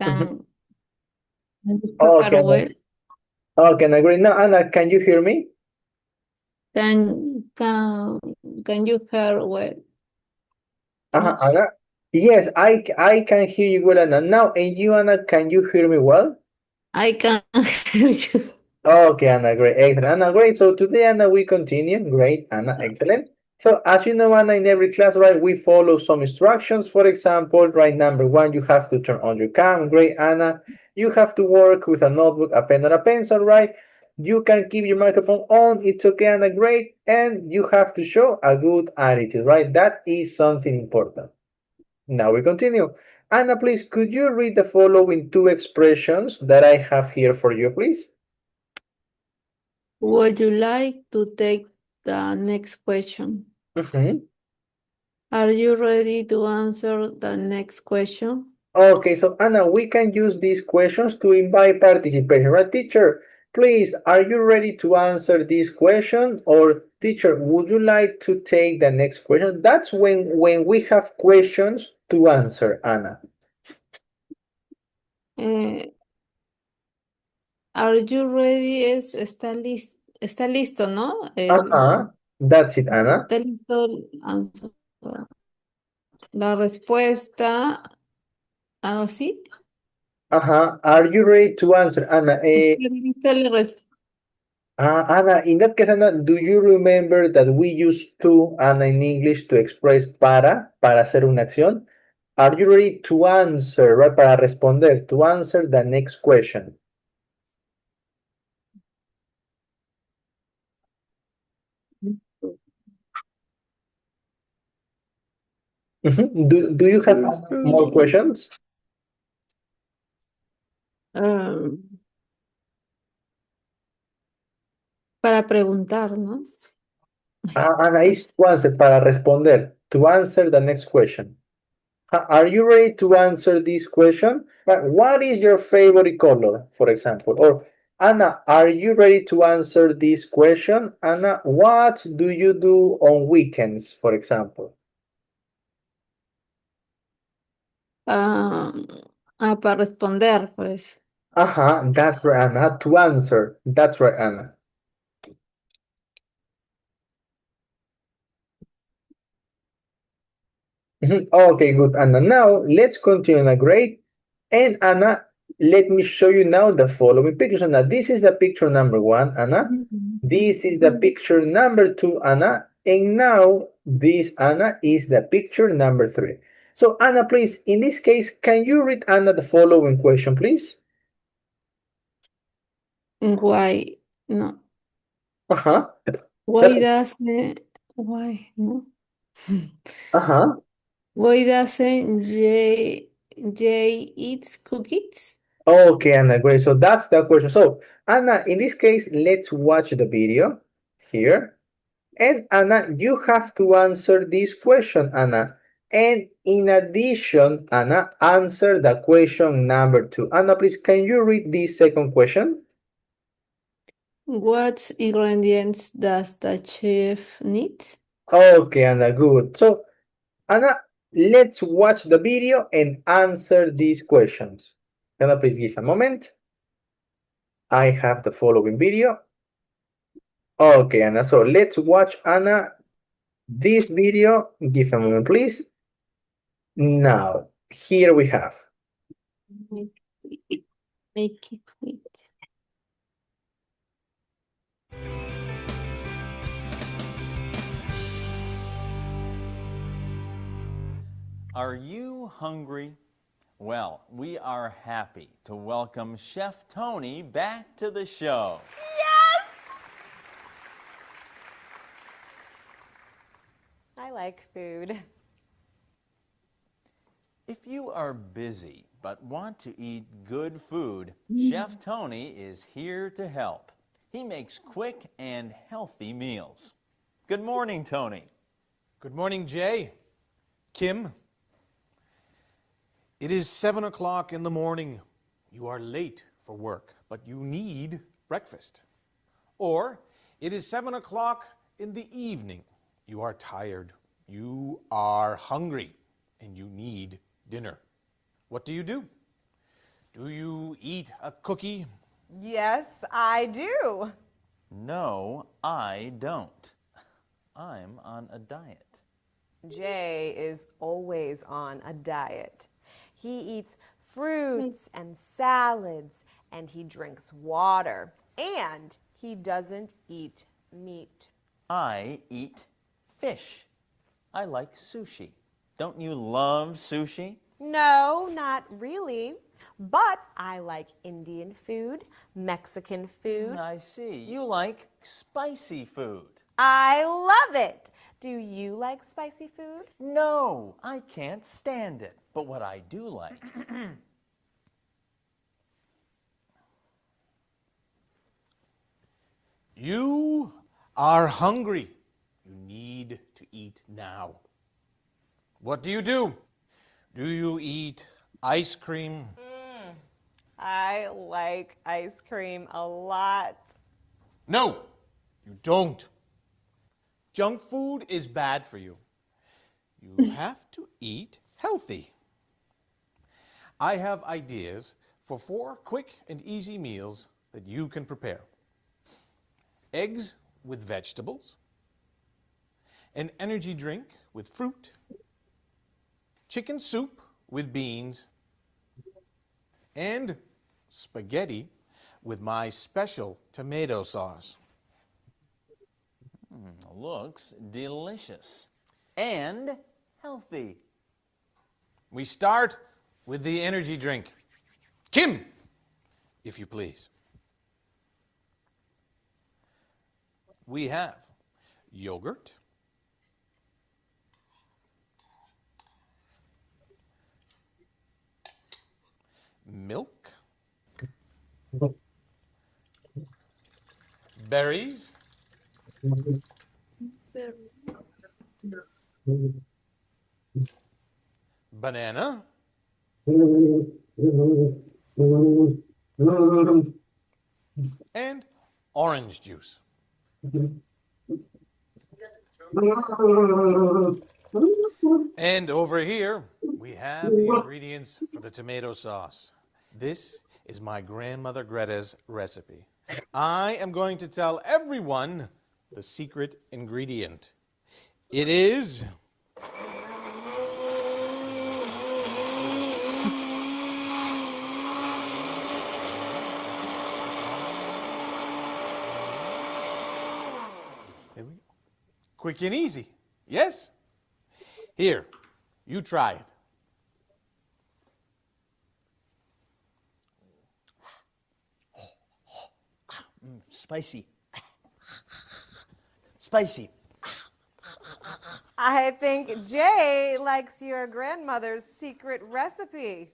Can, can you Okay, hear well? okay, Anna, great. Now, Anna, can you hear me? Can, can, can you hear well? No, Anna? Yes, I can hear you well, Anna. Now, and you, Anna, can you hear me well? I can hear you. Okay, Anna, great. Excellent. Anna, great. So today, Anna, we continue. Great, Anna, excellent. So as you know, Anna, in every class, right, we follow some instructions. For example, right, number one, you have to turn on your cam. Great, Anna. You have to work with a notebook, a pen, or a pencil, right? You can keep your microphone on. It's okay, Anna, great. And you have to show a good attitude, right? That is something important. Now we continue. Anna, please, could you read the following two expressions that I have here for you, please? Would you like to take the next question? Mhm. Are you ready to answer the next question? Okay, so Anna, we can use these questions to invite participation, right? Teacher, please, are you ready to answer this question? Or teacher, would you like to take the next question? That's when we have questions to answer, Anna. Eh, are you ready? Está listo, ¿no? That's it, Anna. Está listo. Answer. La respuesta, algo así. Are you ready to answer, Anna? Está lista la respuesta. Anna, in that case, Anna, do you remember that we use to, Anna, in English to express para hacer una acción? Are you ready to answer, right? Para responder, to answer the next question. Do you have more questions? Para preguntar, ¿no? Anna, is to answer, para responder, to answer the next question. Are you ready to answer this question? Right, what is your favorite color, for example? Or Anna, are you ready to answer this question? Anna, what do you do on weekends, for example? Ah, para responder, pues. That's right, Anna. To answer. That's right, Anna. Okay, good, Anna. Now let's continue, Anna. Great. And Anna, let me show you now the following pictures. Anna, this is the picture number one, Anna. This is the picture number two, Anna. And now this, Anna, is the picture number three. So, Anna, please, in this case, can you read, Anna, the following question, please? Why, no. Uh-huh. Why doesn't, why, no? Uh-huh. Why doesn't Jay eats cookies? Okay, Anna, great. So that's the question. So, Anna, in this case, let's watch the video here. And Anna, you have to answer this question, Anna. And in addition, Anna, answer the question number two. Anna, please, can you read this second question? What ingredients does the chef need? Okay, Anna, good. So, Anna, let's watch the video and answer these questions. Anna, please give a moment. I have the following video. Okay, Anna, so let's watch, Anna, this video. Give a moment, please. Now, here we have. Make it wait. Are you hungry? Well, we are happy to welcome Chef Tony back to the show. I like food. If you are busy but want to eat good food, Chef Tony is here to help. He makes quick and healthy meals. Good morning, Tony. Good morning, Jay. Kim. It is 7 o'clock in the morning. You are late for work, but you need breakfast. Or it is 7 o'clock in the evening. You are tired. You are hungry, and you need dinner. What do? eat a cookie? Yes, I do. No, I don't. I'm on a diet. Jay is always on a diet. He eats fruits and salads, and he drinks water, and he doesn't eat meat. I eat fish. I like sushi. Don't you love sushi? No, not really. But I like Indian food, Mexican food. I see. You like spicy food. I love it. Do you like spicy food? No, I can't stand it. But what I do like, You are hungry. You need to eat now. What do? Do you eat ice cream? I like ice cream a lot. No, you don't. Junk food is bad for you. You have to eat healthy. I have ideas for 4 quick and easy meals that you can prepare. Eggs with vegetables, an energy drink with fruit, chicken soup with beans, and spaghetti with my special tomato sauce. looks delicious and healthy. We start with the energy drink. Kim, if you please. We have yogurt, milk, berries, banana, and orange juice. And over here, we have the ingredients for the tomato sauce. This is my grandmother Greta's recipe. I am going to tell everyone the secret ingredient. It is There we go. Quick and easy. Yes? Here, you try it. Spicy. Spicy. I think Jay likes your grandmother's secret recipe.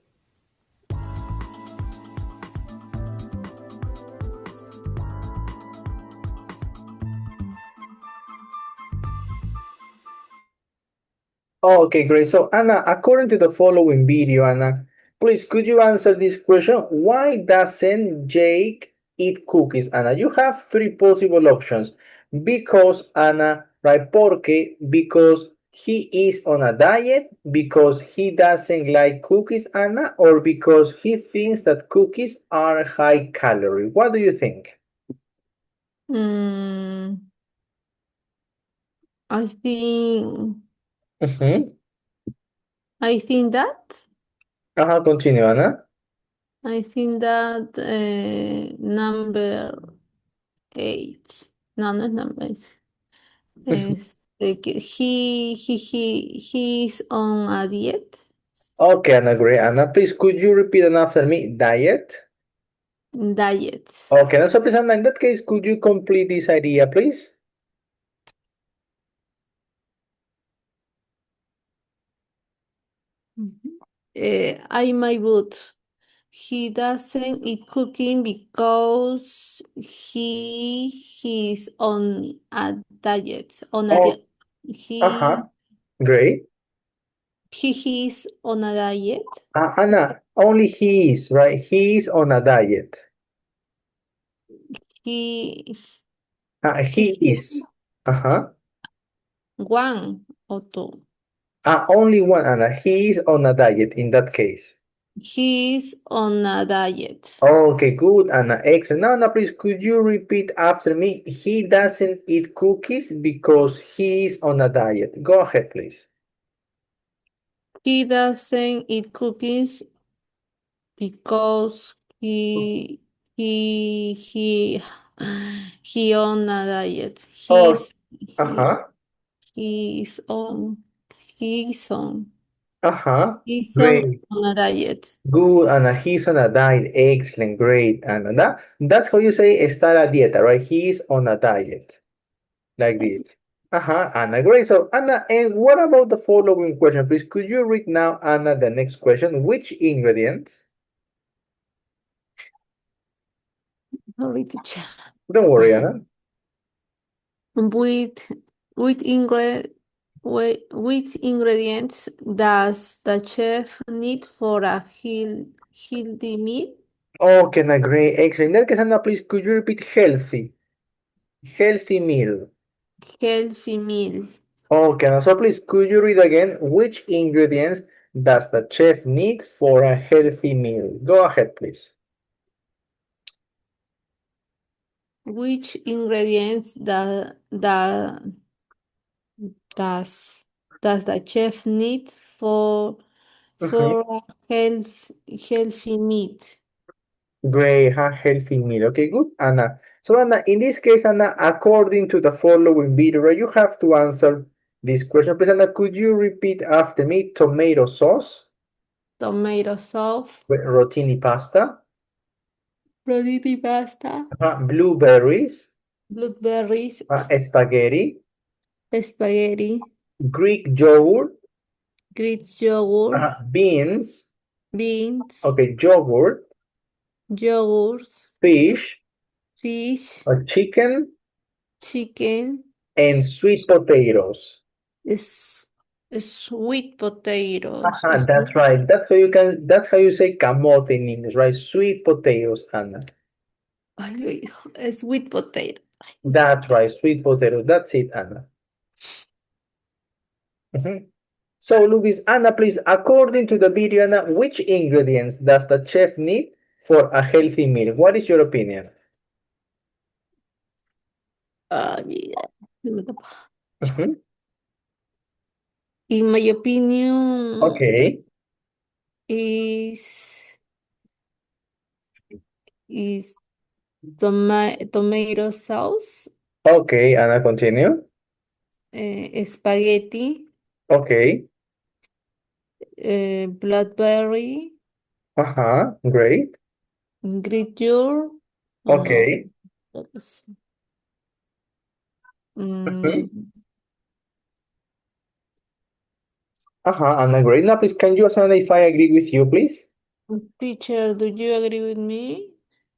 Okay, great. So, Anna, according to the following video, Anna, please could you answer this question? Why doesn't Jake eat cookies, Anna? You have 3 possible options. Because, Anna, right? Porque, because he is on a diet, because he doesn't like cookies, Anna, or because he thinks that cookies are high calorie. What do you think? I think Mm-hmm. I think that Continue, Anna. I think that number 8. No, no es number 8. He's on a diet. Okay, Anna, great. Anna, please could you repeat it after me? Diet. Diet. Okay, now so please, Anna, in that case, could you complete this idea, please? I my boot. He doesn't eat cooking because he's on a diet. On a Oh, diet. uh-huh. Great. He's on a diet. Anna, only he is, right? He is on a diet. He He is. Uh-huh. one or two. Only one, Anna. He is on a diet in that case. He's on a diet. Okay, good, Anna. Excellent. Now, Anna, please, could you repeat after me? He doesn't eat cookies because he's on a diet. Go ahead, please. He doesn't eat cookies because he he on a diet. Oh, He, uh-huh, he's on uh-huh. he's Great. on a diet. Good, Anna. He's on a diet. Excellent. Great, Anna. That's how you say estar a dieta, right? He's on a diet. Like this. Uh-huh, Anna. Great. So, Anna, and what about the following question, please? Could you read now, Anna, the next question? Which ingredients? Sorry, teacher. Don't worry, Anna. With with ingre with ingredients does the chef need for a healthy meal? Okay, Anna. Great. Excellent. In that case, Anna, please, could you repeat healthy? Healthy meal. Healthy meal. Okay, Anna. So, please, could you read again? Which ingredients does the chef need for a healthy meal? Go ahead, please. Which ingredients does does the chef need Mhm. for a healthy meat? Great, healthy meal. Okay, good, Anna. So, Anna, in this case, Anna, according to the following video, right, you have to answer this question. Please, Anna, could you repeat after me? Tomato sauce, Tomato sauce, rotini pasta, spaghetti pasta, blueberries, blueberries, spaghetti, spaghetti, Greek yogurt, Greek yogurt, beans, beans, okay, yogurt, yogurt, fish, fish, chicken, chicken, and sweet potatoes. is sweet potatoes. That's right. That's how you say camote in English, right? Sweet potatoes, Anna. Ay, wait, sweet potato. That's right, sweet potatoes. That's it, Anna. Mhm. So, Luis, Anna, please, according to the video, Anna, which ingredients does the chef need for a healthy meal? What is your opinion? Yeah. Mhm. In my opinion, Okay, is is tomato sauce, okay, Anna, continue. spaghetti, Okay, blackberry, great. Greek yogurt, uh, Okay. let's- Mhm. mm, Anna, great. Now, please, can you ask Anna if I agree with you, please? teacher, do you agree with me?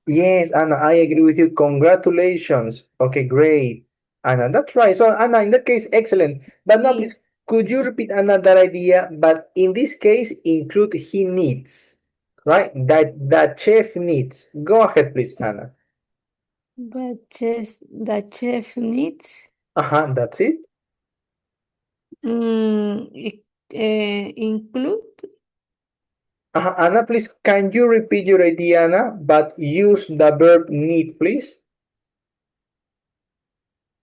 Yes, Anna, I agree with you. Congratulations. Okay, great. Anna, that's right. So, Anna, in that case, excellent. But now, Yes, please, could you repeat Anna that idea? But in this case, include he needs, right? That chef needs. Go ahead, please, Anna. the chef needs That's it. include Anna, please, can you repeat your idea, Anna? But use the verb need, please.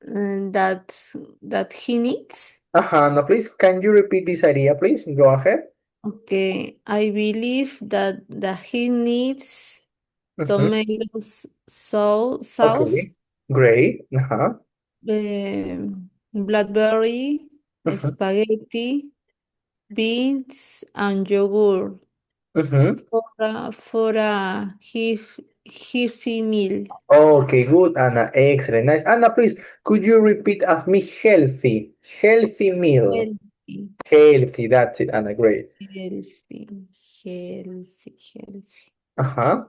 that he needs. Anna, please, can you repeat this idea, please? Go ahead. Okay, I believe that he needs Mhm. tomatoes sauce, Okay, great. blackberry, Mhm. spaghetti, beans, and yogurt Mhm. for a healthy meal. Okay, good, Anna. Excellent. Nice. Anna, please, could you repeat after me healthy? Healthy meal. Healthy, Healthy. That's it, Anna. Great. healthy. Uh-huh.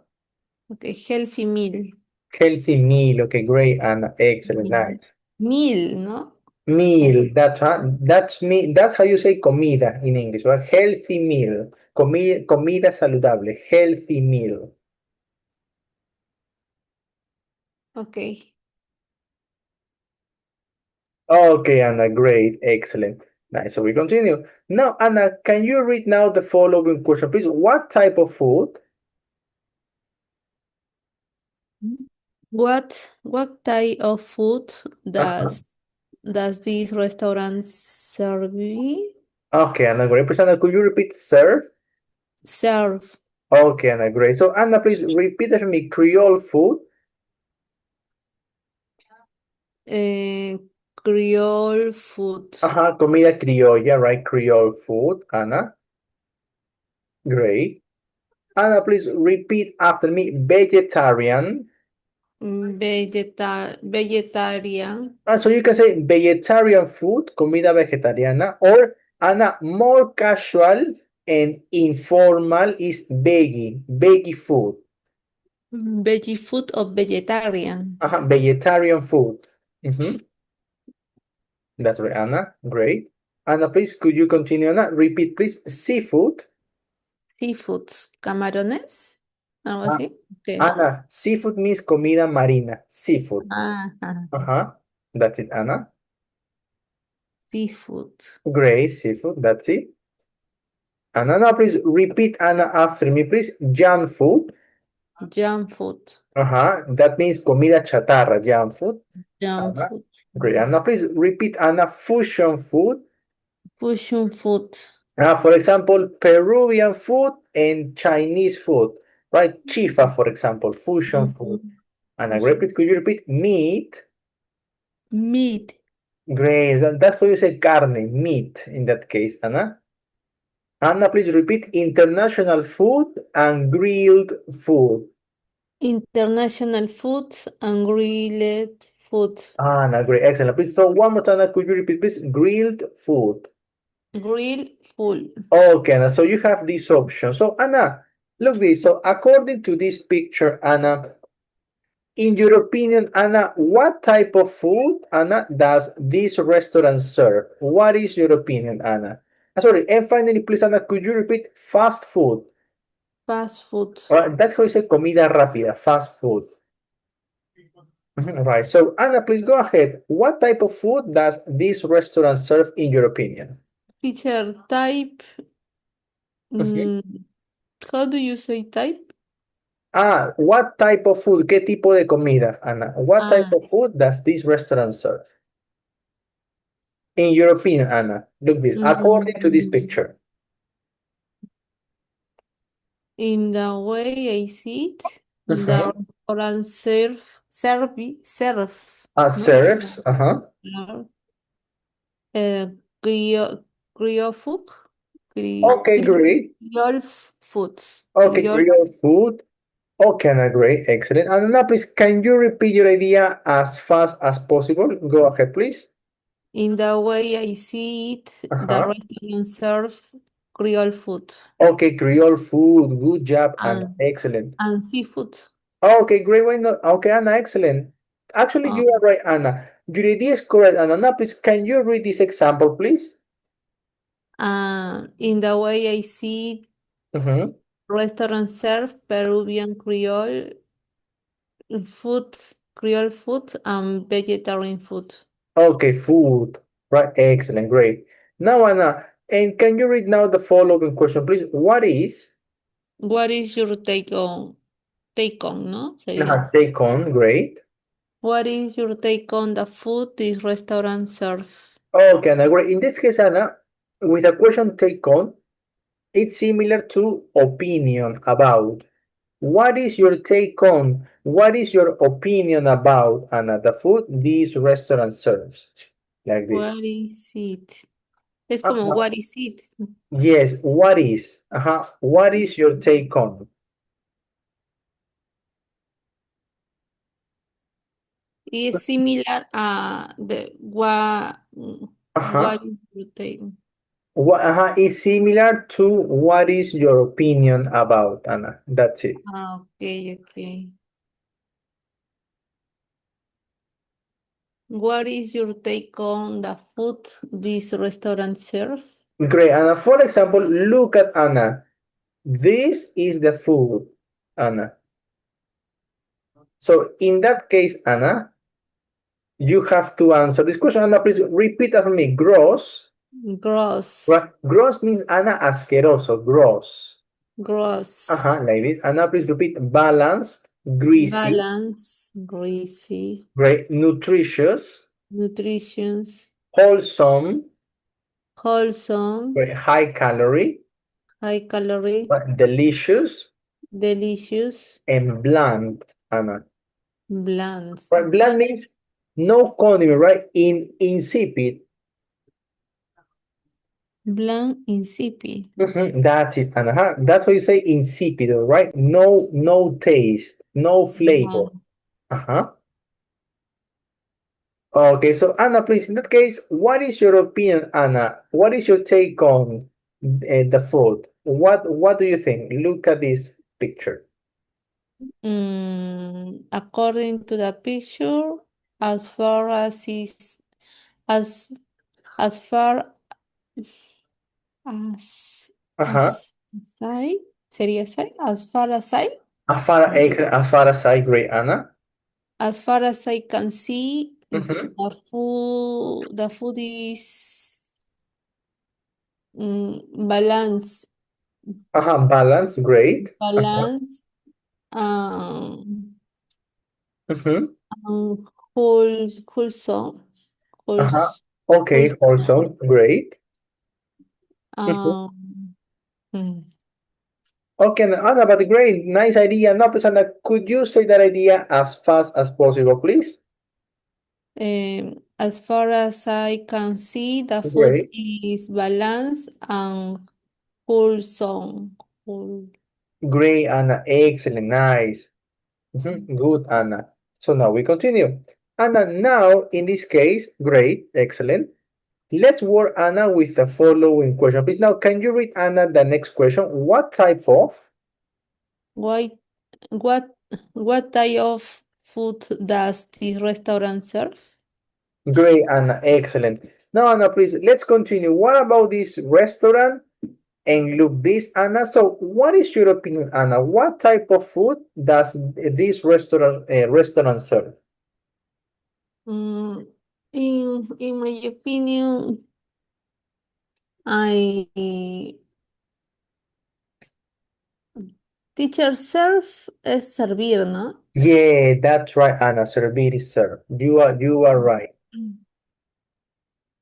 Okay, healthy meal. Healthy meal. Okay, great, Anna. Excellent. Meal, Nice. meal, ¿no? Meal. That's me. That's how you say comida in English, right? Healthy meal. Comida saludable. Healthy meal. Okay. Okay, Anna. Great. Excellent. Nice. So we continue. Now, Anna, can you read now the following question, please? What type of food? What type of food does this restaurant serve? Okay, Anna, great. Please, Anna, could you repeat serve? Serve Okay, Anna, great. So, Anna, please repeat after me. Creole food. Creole food. Comida criolla, right? Creole food, Anna. Great. Anna, please repeat after me. Vegetarian. Vegetarian. So you can say vegetarian food, comida vegetariana, or Anna, more casual and informal is veggie food. Veggie food or vegetarian. Vegetarian food. That's right, Anna. Great. Anna, please, could you continue, Anna? Repeat, please. Seafood. Seafoods. Camarones. Algo Ah, así. Okay. Anna, seafood means comida marina. Seafood. Ajá. That's it, Anna. Seafood. Great, seafood. That's it. Anna, now please repeat, Anna, after me, please. Junk food. Junk food. That means comida chatarra, junk food. Junk Anna. food. Great. Anna, please repeat, Anna, fusion food. Fusion food. For example, Peruvian food and Chinese food, right? Chifa, for example, fusion food. Anna, repeat, could you repeat? Meat. Meat. Great. That's how you say carne, meat in that case, Anna. Anna, please repeat international food and grilled food. International food and grilled food. Anna, great. Excellent. Please, so one more time, Anna, could you repeat, please? Grilled food. Grill food. Okay, Anna, so you have this option. So, Anna, look this. So, according to this picture, Anna, in your opinion, Anna, what type of food, Anna, does this restaurant serve? What is your opinion, Anna? Sorry, and finally, please, Anna, could you repeat fast food? Fast food. That's how you say comida rápida, fast food. Right. So, Anna, please go ahead. What type of food does this restaurant serve, in your opinion? Teacher, type. How do you say type? What type of food? ¿Qué tipo de comida, Anna? What type of food does this restaurant serve? In your opinion, Anna, look this. According to this picture. In the way I see it, the restaurant serve, Serves. Creole food. Okay, great. Creole foods. Okay, Creole Creole food. Okay, Anna, great. Excellent. Anna, please, can you repeat your idea as fast as possible? Go ahead, please. In the way I see it, the restaurant serve Creole food Okay, Creole food. Good job, Anna. Excellent. and seafood. Okay, great. Okay, Anna, excellent. Actually, you are right, Anna. Your idea is correct, Anna. Now, please, can you read this example, please? In the way I see it, restaurant serve Peruvian Creole food and vegetarian food. Okay, food. Right, excellent, great. Now, Anna, and can you read now the following question, please? What is your take on, no? Sería. take on, great. What is your take on the food this restaurant serve? Okay, Anna, great. In this case, Anna, with a question take on, it's similar to opinion about. What is your take on? What is your opinion about, Anna, the food this restaurant serves? Like this. What is it? Es como, what is it? Yes, what is? What is your take on? Es similar a what is your take? It's similar to what is your opinion about, Anna. That's it. Okay. What is your take on the food this restaurant serve? Great, Anna. For example, look at Anna. This is the food, Anna. So in that case, Anna, you have to answer this question. Anna, please repeat after me. Gross. Gross. Right. Gross means, Ana, asqueroso. Gross. Gross. Like this. Ana, please repeat. Balanced, greasy, Balance. Greasy. great, nutritious, Nutritions. wholesome, Wholesome. great, high calorie, High calorie. right, delicious, Delicious. and bland, Ana. Bland. Right. Bland means no condiment, right? Insipid. Bland. Insipid. That's it, Ana. That's what you say, insipid, right? No taste, no flavor. Uh-huh. Okay, so Anna, please, in that case, what is your opinion, Anna? What is your take on the food? What do you think? Look at this picture. According to the picture, as far as is as as far as Uh-huh. I sería say as far as I As far as I agree, Anna. as far as I can see, Mm-hmm. the food is balance Balance, great. Uh-huh. balance um Mm-hmm. wholesome Uh-huh. wholes Okay, wholesome wholesome, great. Mhm. um mm, Okay, Anna, but great, nice idea. No, pues Anna, could you say that idea as fast as possible, please? as far as I can see, the food Great. is balanced and wholesome. Great, Anna. Excellent. Nice. Good, Anna. So now we continue. Anna, now in this case, great, excellent. Let's work, Anna, with the following question. Please, now, can you read, Anna, the next question? What type of? Why, what, what type of food does the restaurant serve? Great, Anna. Excellent. Now, Anna, please, let's continue. What about this restaurant? And look, this, Anna. So, what is your opinion, Anna? What type of food does this restaurant serve? Mm, in my opinion, I teacher serve es servir, ¿no? Yeah, that's right, Anna. Servir is serve. You are right.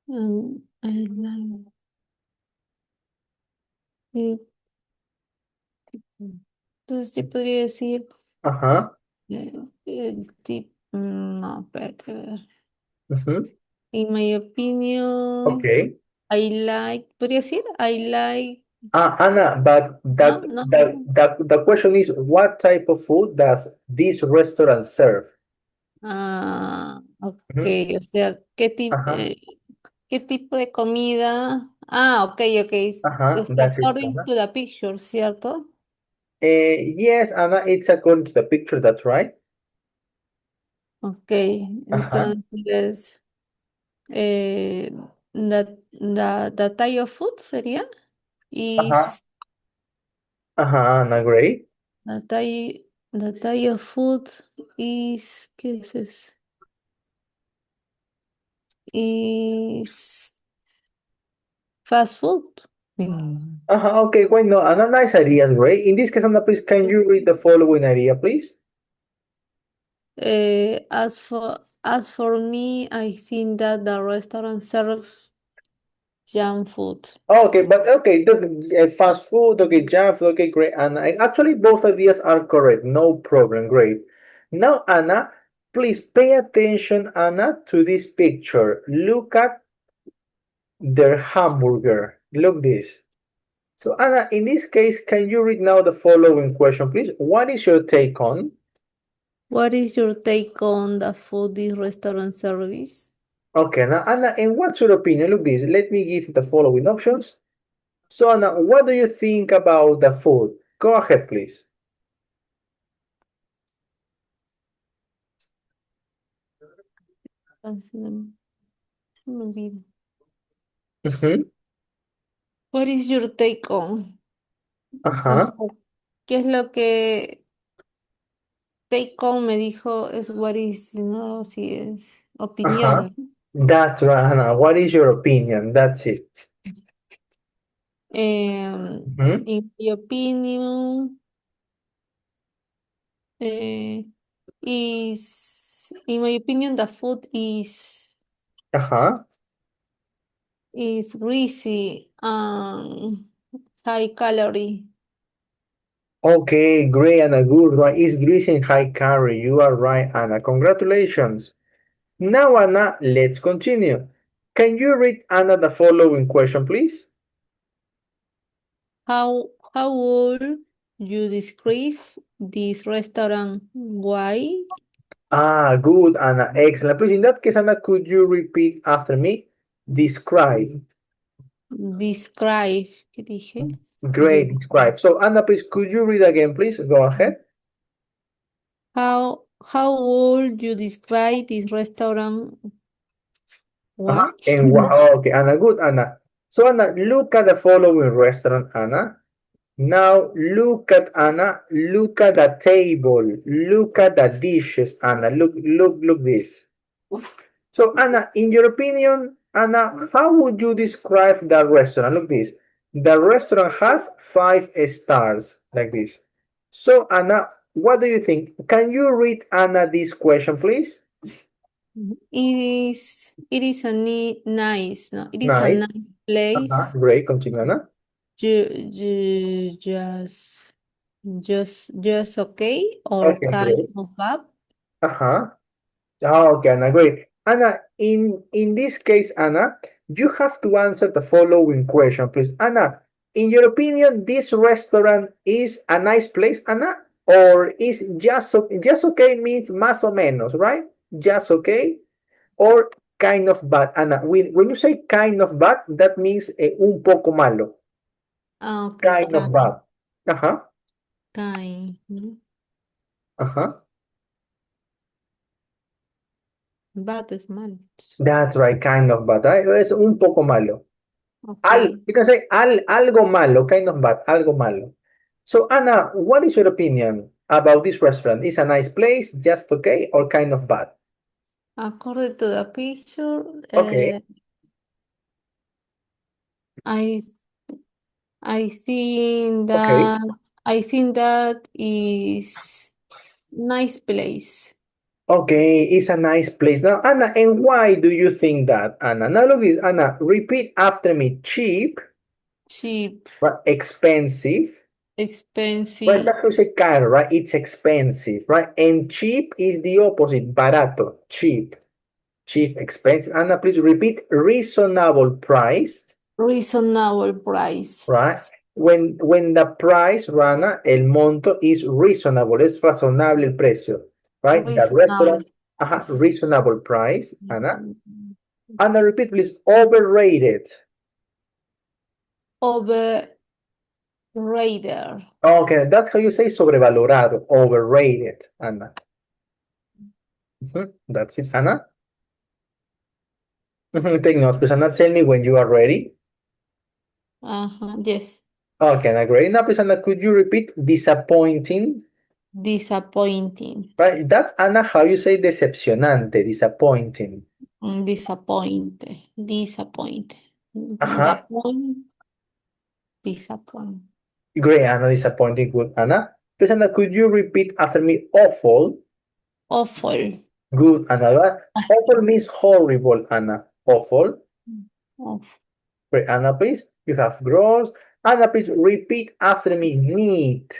I like it. Entonces yo podría decir Uh-huh. el tip, no, espérate, a ver. Mhm. In my opinion, Okay. podría decir, I like, Anna, but no, that no, that that the question is, what type of food does this restaurant serve? ok, Mhm. o sea, Uh-huh. ¿qué tipo de comida? Ok, ok, o sea, That's it, according Anna. to the picture, ¿cierto? Yes, Anna, it's according to the picture, that's right. Ok, Uh-huh. entonces, eh, the type of food sería, Uh-huh. is, Anna, great. the type of food is, ¿qué dices? Is fast food. Okay, wait, no, Anna, nice ideas, great. In this case, Anna, please, can you read the following idea, please? As for me, I think that the restaurant serve junk food. Okay, but okay, fast food, okay, junk food, okay, great, Anna. Actually, both ideas are correct, no problem, great. Now, Anna, please pay attention, Anna, to this picture. Look at their hamburger. Look this. So, Anna, in this case, can you read now the following question, please? What is your take on? What is your take on the food this restaurant service? Okay, now, Anna, and what's your opinion? Look this. Let me give the following options. So, Anna, what do you think about the food? Go ahead, please. Se me olvida. Mm-hmm. What is your take on? O Uh-huh. sea, ¿qué es lo que take on me dijo? Es what is, no, si es Uh-huh. opinión. That's right, Anna. What is your opinion? That's it. Mhm. In my opinion, the food Uh-huh. is greasy and high calorie. Okay, great, Anna. Good, right? It's greasy and high calorie. You are right, Anna. Congratulations. Now, Anna, let's continue. Can you read, Anna, the following question, please? How would you describe this restaurant? Why? Ah, good, Anna. Excellent. Please, in that case, Anna, could you repeat after me? Describe. Describe. ¿Qué dije? Great, describe. So, Anna, please, could you read again, please? Go ahead. How would you describe this restaurant? Uh-huh. What? And okay, Anna, good, Anna. So, Anna, look at the following restaurant, Anna. Now, look at Anna. Look at the table. Look at the dishes, Anna. Look this. So, Anna, in your opinion, Anna, how would you describe the restaurant? Look this. The restaurant has 5 stars, like this. So, Anna, what do you think? Can you read Anna this question, please? It is a nice, no, it is a Nice. nice place. Great. Continue, Anna. Just okay or Okay, kind great. of bad? Uh-huh. Okay, Anna, great. Anna, in this case, Anna, you have to answer the following question, please. Anna, in your opinion, this restaurant is a nice place, Anna, or is just okay means más o menos, right? Just okay, or kind of bad, Anna. When you say kind of bad, that means un poco malo, Okay, kind of bad. Uh-huh, kind. uh-huh. Bad is mal. That's right, kind of bad. Right? Es un poco malo. Okay. You can say algo malo, kind of bad, algo malo. So, Anna, what is your opinion about this restaurant? Is a nice place, just okay, or kind of bad? According to the picture, Okay. I think Okay. that is nice place. Okay, it's a nice place. Now, Anna, and why do you think that, Anna? Now, look this, Anna, repeat after me. Cheap, Cheap, right? Expensive, right? expensive, That's how you say caro, right? It's expensive, right? And cheap is the opposite, barato, cheap. Cheap, expensive. Anna, please repeat reasonable priced, reasonable price. right? When the price, Rana, el monto is reasonable, es razonable el precio, right? The restaurant, Reasonable. reasonable price, Anna. Anna, repeat, please. Overrated. Overrated. Okay, that's how you say sobrevalorado, overrated, Anna. That's it, Anna. Take note, please, Anna. Tell me when you are ready. Yes. Okay, Anna, great. Now, please, Anna, could you repeat disappointing? Disappointing. Right, that's Anna, how you say decepcionante, disappointing. Disappointed. Uh-huh. Disappoint. Great, Anna, disappointing. Good, Anna. Please, Anna, could you repeat after me? Awful. Awful. Good, Anna. Awful means horrible, Anna. Awful. Awful. Great, Anna, please. You have gross. Anna, please repeat after me. Neat.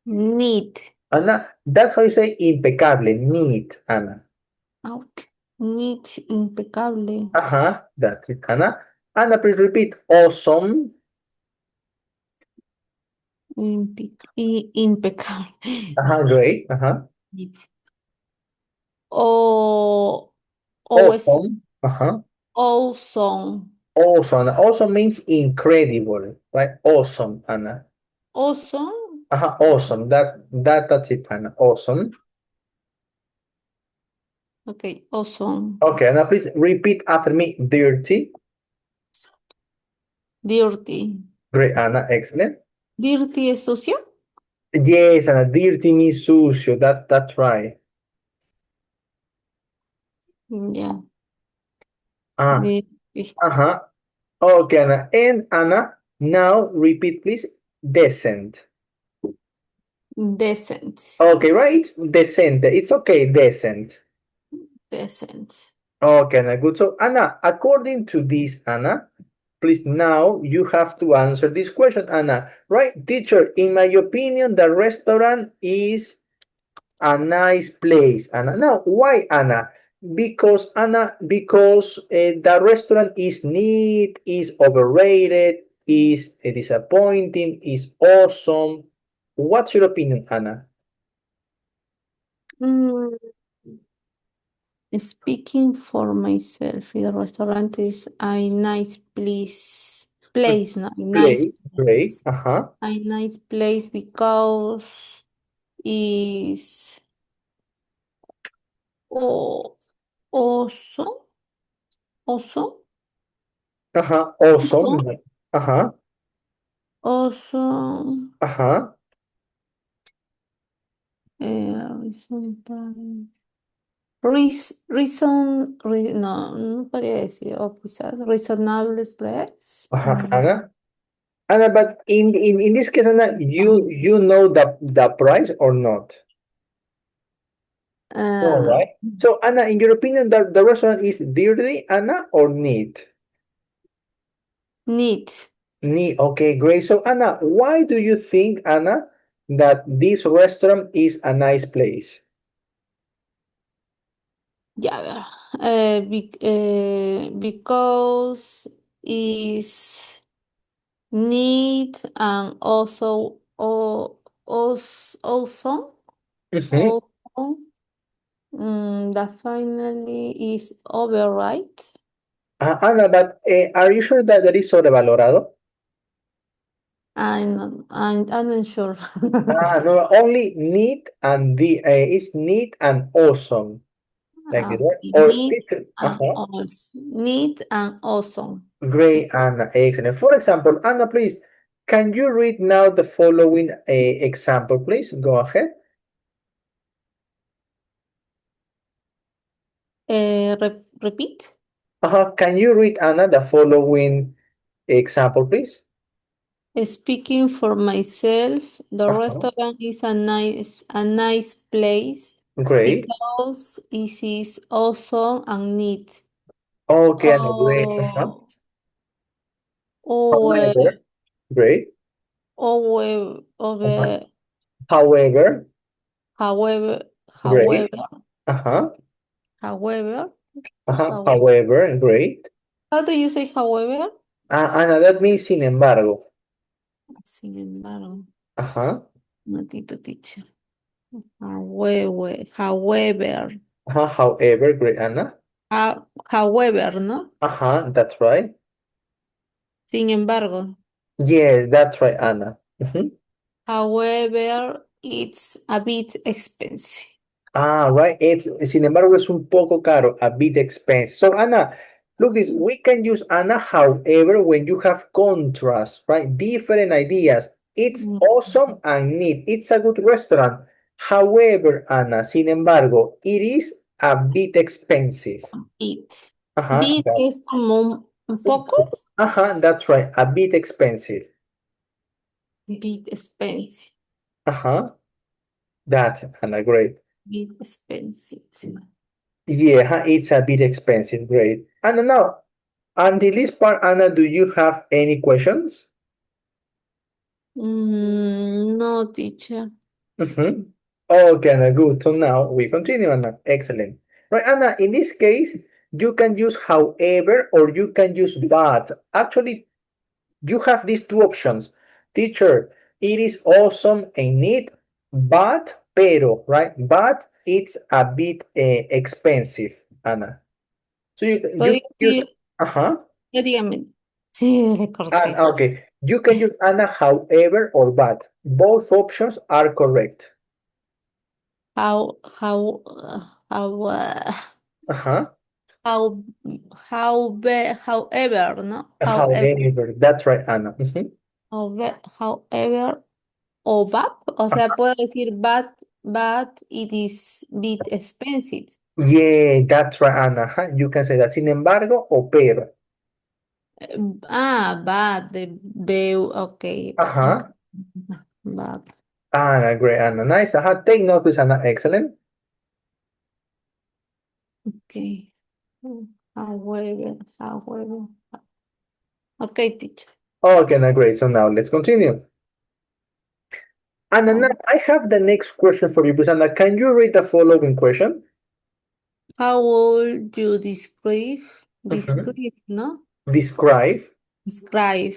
Neat. Anna, that's how you say impecable. Neat, Anna. Out. Neat. Impecable. Uh-huh. That's it, Anna. Anna, please repeat. Awesome. Impeccable. Uh-huh. Great. Uh-huh. Oh, Awesome. Uh-huh. awesome. Awesome. Also means incredible, right? Awesome, Anna. Awesome. Awesome. That's it, Anna. Awesome. Okay, awesome. Okay, Anna, please repeat after me. Dirty. Dirty. Great, Anna. Excellent. Dirty es sucio. Yes, Anna. Dirty means sucio. That's right. Yeah. Ah, Eh, uh-huh. Okay, Anna. And Anna, now repeat, please. Decent. Decent. Okay, right? It's decent. It's okay, decent. Decent. Okay, Anna, good. So, Anna, according to this, Anna, please now you have to answer this question, Anna. Right, teacher, in my opinion, the restaurant is a nice place, Anna. Now, why, Anna? Because the restaurant is neat, is overrated, is disappointing, is awesome. What's your opinion, Anna? Mm, Speaking for myself, the restaurant is a nice place. Place, no, nice Great, great. place. Uh-huh. A nice place because is oh, also, also, Uh-huh. Awesome. also, Uh-huh. also, Uh-huh. horizontal. No, no podría decir, o quizás reasonable price. Uh-huh. Anna? Anna, but in this case, Anna, you know the price or not? No, Uh, right? So, Anna, in your opinion, the restaurant is dirty, Anna, or neat? Neat. Neat. Okay, great. So, Anna, why do you think, Anna, that this restaurant is a nice place? Ya ver. Because is neat and also awesome. Mhm. Also, that finally is overright. Anna, but are you sure that that is sobrevalorado? I'm not sure. No, only neat and it's neat and awesome. Like it, right? Okay, Or teacher. Uh-huh. neat and awesome. Great, Anna. Excellent. For example, Anna, please, can you read now the following example, please? Go ahead. Repeat. Can you read, Anna, the following example, please? Speaking for myself, the Uh-huh. restaurant is a nice place Great. because it is awesome and neat. Okay, Anna, great. Oh, oh, However, great. oh, Uh-huh. However, however, great. however, Uh-huh. however, how, However, great. how do you say however? Anna, that means sin embargo. Sin embargo, Uh-huh. matito teacher. However, However, great, Anna. however, ¿no? That's right. Sin embargo. Yes, that's right, Anna. Mhm. However, it's a bit expensive. Right. Sin embargo, es un poco caro, a bit expensive. So, Anna, look this, we can use Anna, however, when you have contrast, right? Different ideas. It's Mm, awesome and neat. It's a good restaurant. However, Anna, sin embargo, it is a bit expensive. Bit. Ajá, Bit es como un poco. that's right, a bit expensive. Bit expensive. That's Anna, great. Bit expensive. Yeah, it's a bit expensive, great. Anna, now, until this part, Anna, do you have any questions? No, teacher. Okay, Anna, good. So now we continue, Anna. Excellent. Right, Anna, in this case, you can use however or you can use but. Actually, you have these two options. Teacher, it is awesome and neat, but, pero, right? But it's a bit expensive, Anna. So you Podría can use, decir, uh-huh. dígame. Sí, le And, corté. okay, you can use Anna however or but. Both options are correct. How, how, how, Uh-huh. however, ¿no? However, However, that's right, Anna. Mhm. however, o but, o sea, puedo decir but it is bit expensive. Yeah, that's right, Anna. You can say that. Sin embargo o pero. But the okay. Ajá. But Anna, great, Anna. Nice. Take note, please, Anna. Excellent. okay. However. Okay, teacher. Okay, Anna, great. So now let's continue. Anna, now I have the next question for you, please. Anna, can you read the following question? How would you describe, no? Describe. Describe.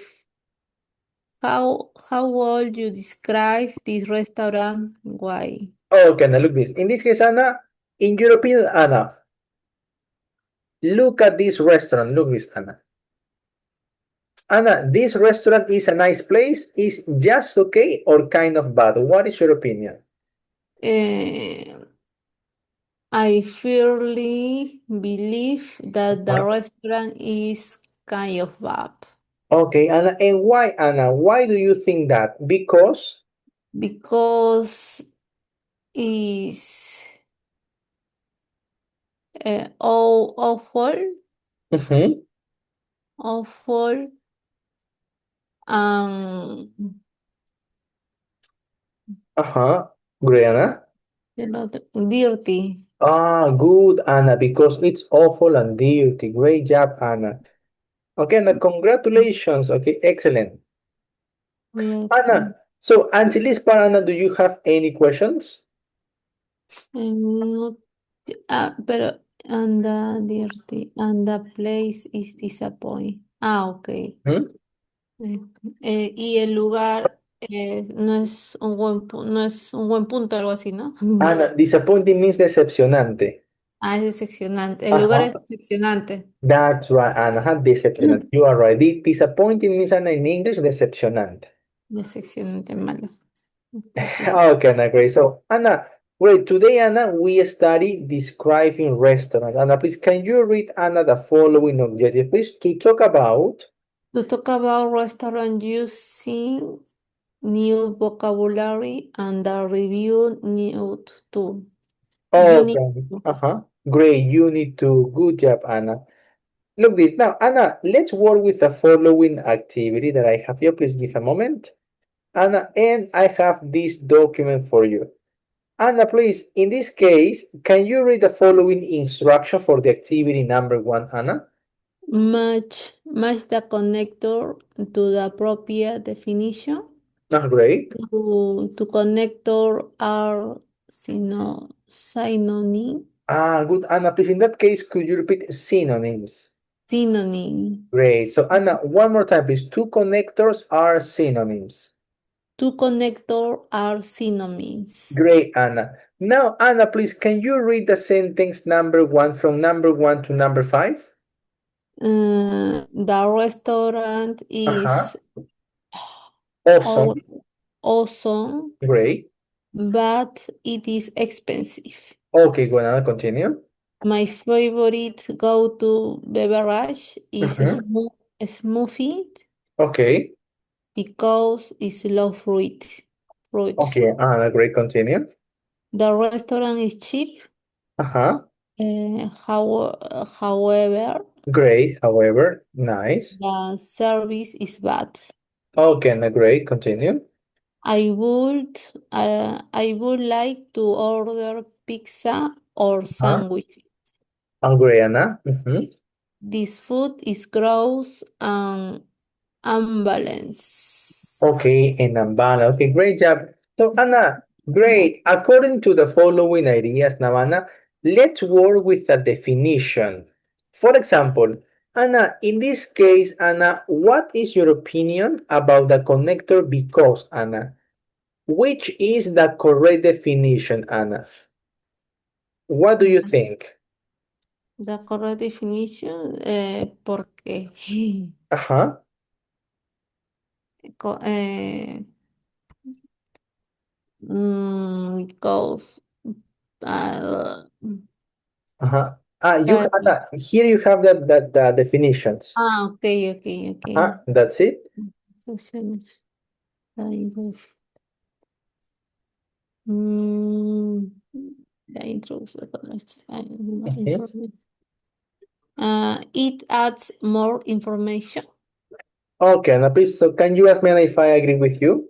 How would you describe this restaurant? Why? Okay, Anna, look this. In this case, Anna, in your opinion, Anna, look at this restaurant. Look this, Anna. Anna, this restaurant is a nice place. Is just okay or kind of bad? What is your opinion? I firmly believe that the restaurant is kind of bad Okay, Anna, and why, Anna? Why do you think that? Because. because it's Mhm. awful, um, Great, Anna. dirty. Good, Anna, because it's awful and dirty. Great job, Anna. Okay, Anna, congratulations. Okay, excellent. Yes. Anna, so until this part, Anna, do you have any questions? No, pero and the dirty and the place is disappointing. Okay. Hmm? Y el lugar no es un no es un buen punto, algo así, ¿no? Anna, disappointing means decepcionante. Es decepcionante. El lugar es decepcionante. That's right, Anna. Decepcionante. You are right. Disappointing means, Anna, in English, decepcionante. Decepcionante, malo. Okay, Anna, great. So, Anna, wait, today, Anna, we study describing restaurants. Anna, please, can you read, Anna, the following objective, please, to talk about? To talk about restaurant using new vocabulary and review new to. Unit Okay. Great. You need to. Good job, Anna. Look this. Now, Anna, let's work with the following activity that I have here. Please give a moment. Anna, and I have this document for you. Anna, please, in this case, can you read the following instruction for the activity number 1, Anna? Match the connector to the appropriate definition. Great. To connector are synonym. Good. Anna, please, in that case, could you repeat synonyms? Synonym. Great. So, Anna, one more time, please. Two connectors are synonyms. Two connector are synonyms. Great, Anna. Now, Anna, please, can you read the sentence number 1 from number 1 to number 5? The restaurant is Awesome. awesome, Great. but it is expensive. Okay, go on, continue. My favorite go-to beverage is smoothie Okay. because it's low fruit. Okay, Anna, great, continue. The restaurant is cheap. However, Great, however, nice. the service is bad. Okay, Anna, great, continue. I would like to order pizza or sandwich. Great, Anna. This food is gross and unbalanced. Okay, and unbalanced. Okay, great job. So, Anna, great. According to the following ideas, now, Anna, let's work with a definition. For example, Anna, in this case, Anna, what is your opinion about the connector because, Anna? Which is the correct definition, Anna? What do you think? The correct definition, porque because Here you have the definitions. okay. That's it. Secciones. introduce Mhm. it adds more information. Okay, Anna, please. So can you ask me Anna, if I agree with you?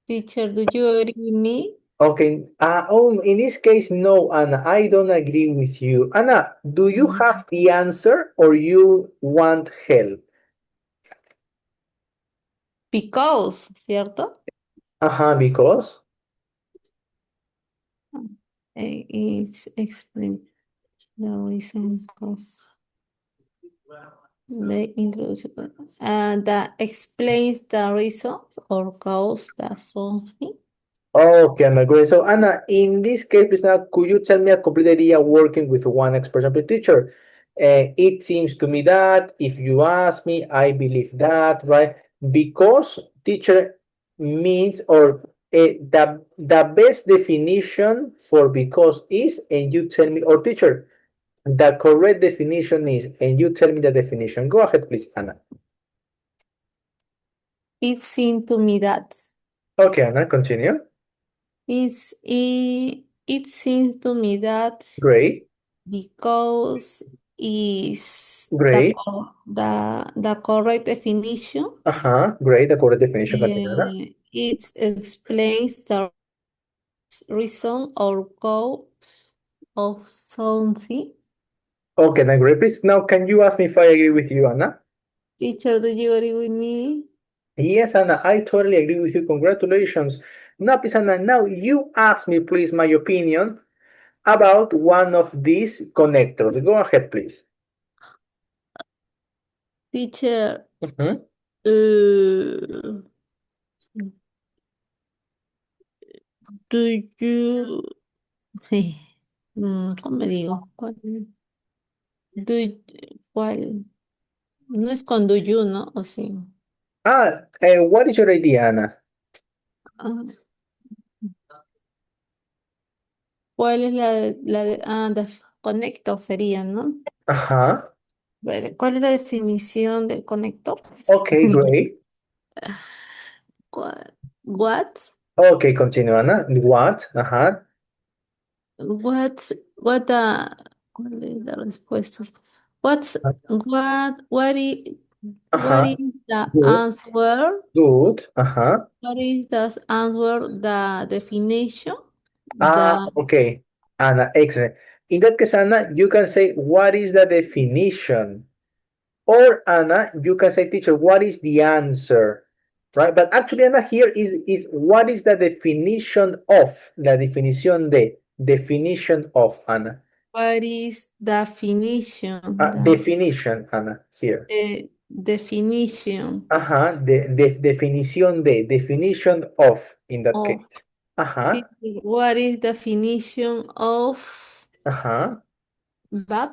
Teacher, do you agree with me? Okay. In this case, no, Anna, I don't agree with you. Anna, do you have the answer or you want help? Because, ¿cierto? Because. It's explain the reason cause the introduce that explains the reasons or cause that something. Okay, Anna, great. So, Anna, in this case, please now, could you tell me a complete idea working with one expression per teacher? It seems to me that, if you ask me, I believe that, right? Because teacher means, or the best definition for because is, and you tell me, or teacher, the correct definition is, and you tell me the definition. Go ahead, please, Anna. It seems to me that Okay, Anna, continue. it seems to me that Great, because is great. the correct definition. Great, the correct definition. Continue, Anna. It explains the reason or cause of something. Okay, then great. Please, now can you ask me if I agree with you, Anna? Teacher, do you agree with me? Yes, Anna, I totally agree with you. Congratulations. Now, please, Anna, now you ask me, please, my opinion about one of these connectors. Go ahead, please. Teacher, Mhm. uh, do you, ¿cómo me digo? Do, ¿cuál? No es con do you, ¿no? ¿O sí? What is your idea, Anna? Ah, ¿cuál es de conector sería, ¿no? Ajá. ¿Cuál es la definición del conector? Okay, great. What? Okay, continue, Anna. What? Ajá. What ¿cuál es la respuesta? What Ajá. is the Good. answer? Good. Ajá. What is the answer? The definition? The Okay. Anna, excellent. In that case, Anna, you can say, what is the definition? Or Anna, you can say, teacher, what is the answer? Right? But actually, Anna, here is what is the definition of? La definición de. Definition of, Anna. what is definition? Definition, Anna, here. Definition Definición de. Definition of, in that of. case. Ajá. What is definition of Ajá. bad?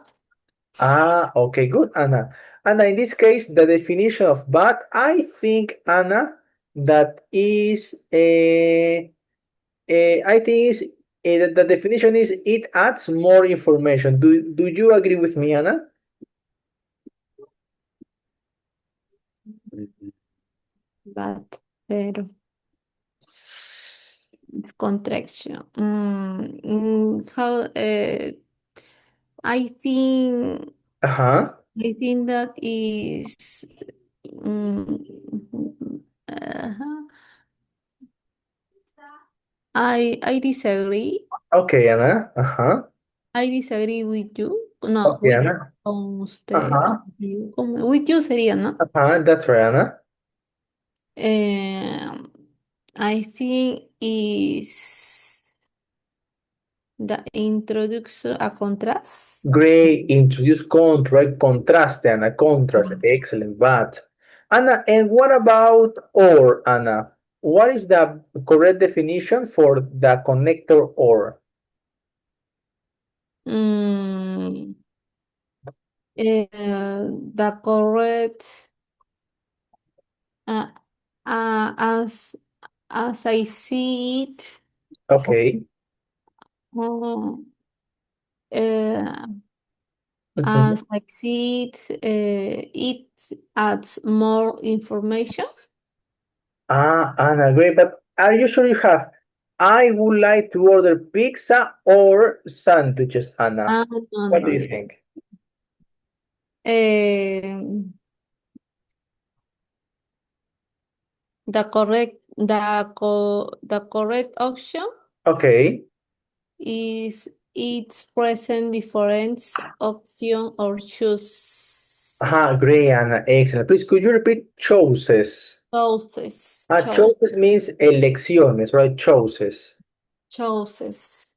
Okay, good, Anna. Anna, in this case, the definition of bad, I think, Anna, that is I think is that the definition is it adds more information. Do you agree with me, Anna? Bad, pero it's contraction. How I think Uh-huh. I think that is uh, I disagree. Okay, Anna. Uh-huh. I disagree with you. No, Okay, with Anna. con usted. Uh-huh. With you sería, ¿no? Uh-huh. That's right, Anna. I think is the introduction a contrast. Great. Introduce contrast, Anna. Contrast. Excellent. But Anna, and what about or, Anna? What is the correct definition for the connector or? The correct uh, as I see it, Okay. uh, Mhm. as I see it, it adds more information. Anna, great. But are you sure you have I would like to order pizza or sandwiches, Anna. No, What do no. you think? The correct option Okay. is its present different option or choose. Great, Anna. Excellent. Please, could you repeat choices? Choices. Choices means elecciones, right? Choices. Choices.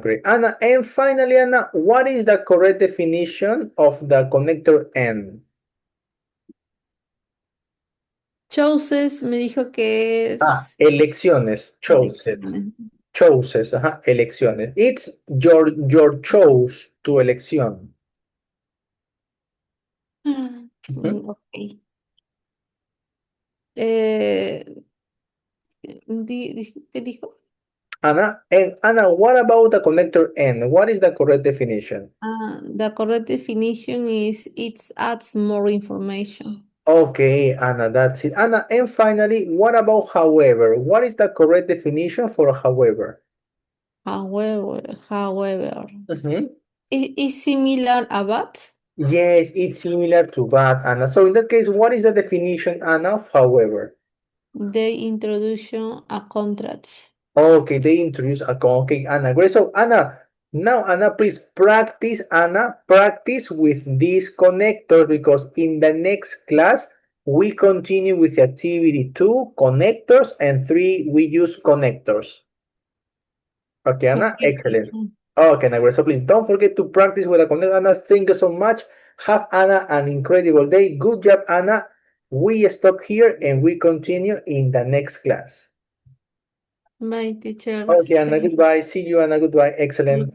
Great. Anna, and finally, Anna, what is the correct definition of the connector N? Choices me dijo que es Elecciones. Choices. elecciones. Choices. Elecciones. It's your choice to elección. Ok. ¿Qué dijo? Anna, and Anna, what about the connector N? What is the correct definition? The correct definition is it adds more information. Okay, Anna, that's it. Anna, and finally, what about however? What is the correct definition for however? However, Mhm. is similar a but? Yes, it's similar to but, Anna. So in that case, what is the definition, Anna, of however? The introduction a contract. Okay, they introduce a okay, Anna. Great. So Anna, now Anna, please practice, Anna, practice with these connectors because in the next class we continue with activity 2, connectors, and 3, we use connectors. Okay, Anna, Okay, excellent. teacher. Okay, Anna, great. So please don't forget to practice with a connector. Anna, thank you so much. Have Anna an incredible day. Good job, Anna. We stop here and we continue in the next class. Bye, teacher. Okay, Anna, goodbye. See you, Anna. Goodbye. Excellent.